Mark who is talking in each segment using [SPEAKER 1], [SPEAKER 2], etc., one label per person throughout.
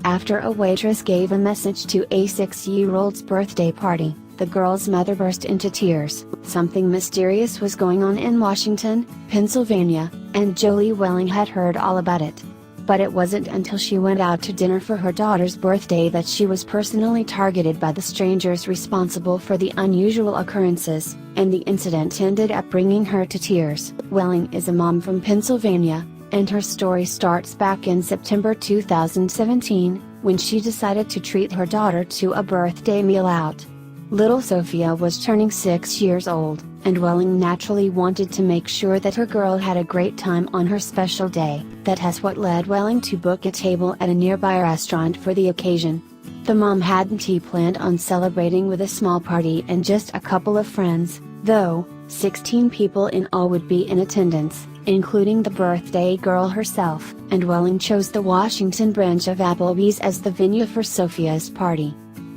[SPEAKER 1] After a waitress gave a message to a 6-year-old's birthday party, the girl's mother burst into tears. Something mysterious was going on in Washington, Pennsylvania, and Jolie Welling had heard all about it. But it wasn't until she went out to dinner for her daughter's birthday that she was personally targeted by the strangers responsible for the unusual occurrences, and the incident ended up bringing her to tears. Welling is a mom from Pennsylvania, and her story starts back in September 2017, when she decided to treat her daughter to a birthday meal out. Little Sofia was turning 6 years old, and Welling naturally wanted to make sure that her girl had a great time on her special day. That has what led Welling to book a table at a nearby restaurant for the occasion. The mom hadn't planned on celebrating with a small party and just a couple of friends, though. 16 people in all would be in attendance, including the birthday girl herself, and Welling chose the Washington branch of Applebee's as the venue for Sofia's party.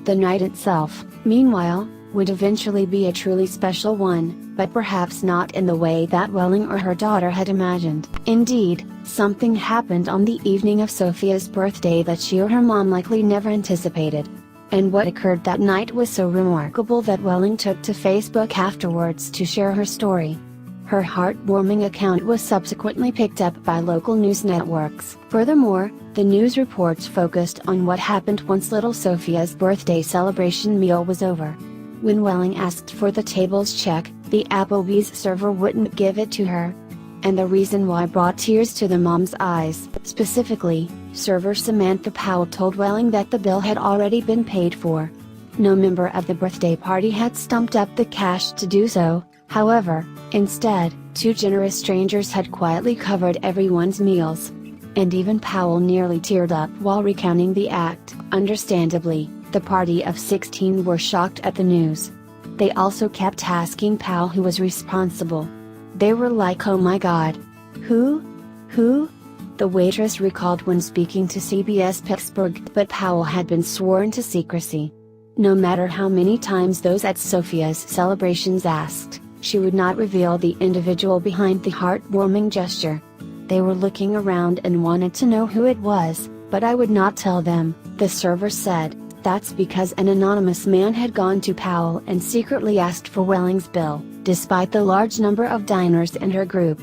[SPEAKER 1] The night itself, meanwhile, would eventually be a truly special one, but perhaps not in the way that Welling or her daughter had imagined. Indeed, something happened on the evening of Sofia's birthday that she or her mom likely never anticipated. And what occurred that night was so remarkable that Welling took to Facebook afterwards to share her story. Her heartwarming account was subsequently picked up by local news networks. Furthermore, the news reports focused on what happened once little Sofia's birthday celebration meal was over. When Welling asked for the table's check, the Applebee's server wouldn't give it to her. And the reason why brought tears to the mom's eyes. Specifically, server Samantha Powell told Welling that the bill had already been paid for. No member of the birthday party had stumped up the cash to do so, however. Instead, 2 generous strangers had quietly covered everyone's meals. And even Powell nearly teared up while recounting the act. Understandably, the party of 16 were shocked at the news. They also kept asking Powell who was responsible. They were like, "Oh my God. Who? Who?" The waitress recalled when speaking to CBS Pittsburgh, but Powell had been sworn to secrecy. No matter how many times those at Sofia's celebrations asked, she would not reveal the individual behind the heartwarming gesture. They were looking around and wanted to know who it was, but I would not tell them, the server said. That's because an anonymous man had gone to Powell and secretly asked for Welling's bill, despite the large number of diners in her group.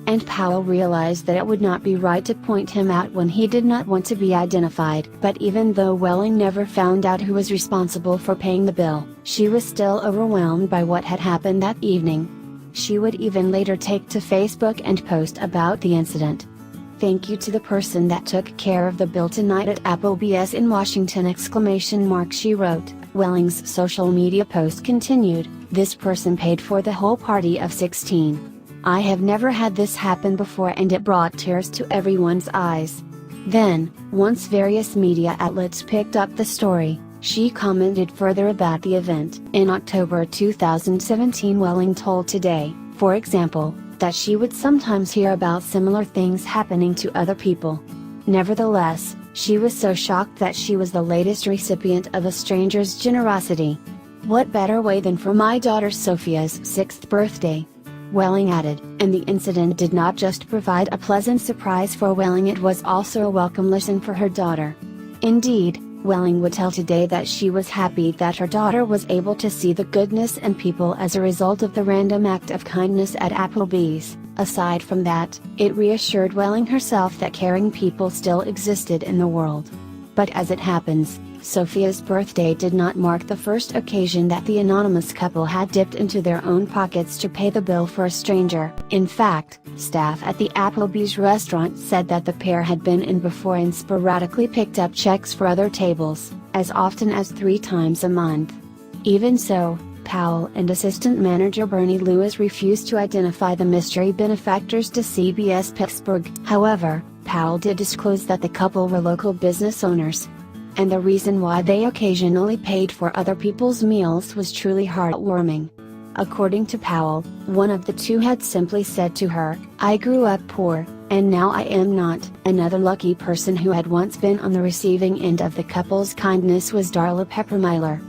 [SPEAKER 1] And Powell realized that it would not be right to point him out when he did not want to be identified. But even though Welling never found out who was responsible for paying the bill, she was still overwhelmed by what had happened that evening. She would even later take to Facebook and post about the incident. "Thank you to the person that took care of the bill tonight at Applebee's in Washington!" She wrote. Welling's social media post continued, "This person paid for the whole party of 16. I have never had this happen before and it brought tears to everyone's eyes." Then, once various media outlets picked up the story, she commented further about the event. In October 2017, Welling told Today, for example, that she would sometimes hear about similar things happening to other people. Nevertheless, she was so shocked that she was the latest recipient of a stranger's generosity. "What better way than for my daughter Sofia's 6th birthday?" Welling added, and the incident did not just provide a pleasant surprise for Welling, it was also a welcome lesson for her daughter. Indeed, Welling would tell Today that she was happy that her daughter was able to see the goodness in people as a result of the random act of kindness at Applebee's. Aside from that, it reassured Welling herself that caring people still existed in the world. But as it happens, Sofia's birthday did not mark the first occasion that the anonymous couple had dipped into their own pockets to pay the bill for a stranger. In fact, staff at the Applebee's restaurant said that the pair had been in before and sporadically picked up checks for other tables, as often as 3 times a month. Even so, Powell and assistant manager Bernie Lewis refused to identify the mystery benefactors to CBS Pittsburgh. However, Powell did disclose that the couple were local business owners. And the reason why they occasionally paid for other people's meals was truly heartwarming. According to Powell, one of the two had simply said to her, "I grew up poor, and now I am not." Another lucky person who had once been on the receiving end of the couple's kindness was Darla Peppermiller.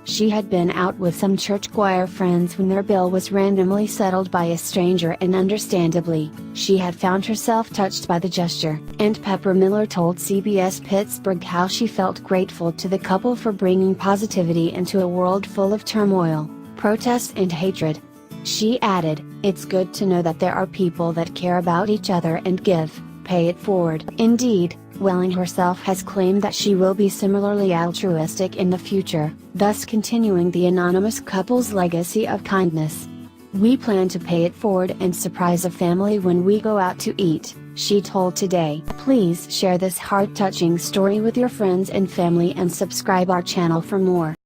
[SPEAKER 1] She had been out with some church choir friends when their bill was randomly settled by a stranger, and understandably, she had found herself touched by the gesture. And Pepper Miller told CBS Pittsburgh how she felt grateful to the couple for bringing positivity into a world full of turmoil, protest and hatred. She added, "It's good to know that there are people that care about each other and pay it forward." Indeed, Welling herself has claimed that she will be similarly altruistic in the future, thus continuing the anonymous couple's legacy of kindness. "We plan to pay it forward and surprise a family when we go out to eat," she told Today. Please share this heart-touching story with your friends and family and subscribe our channel for more.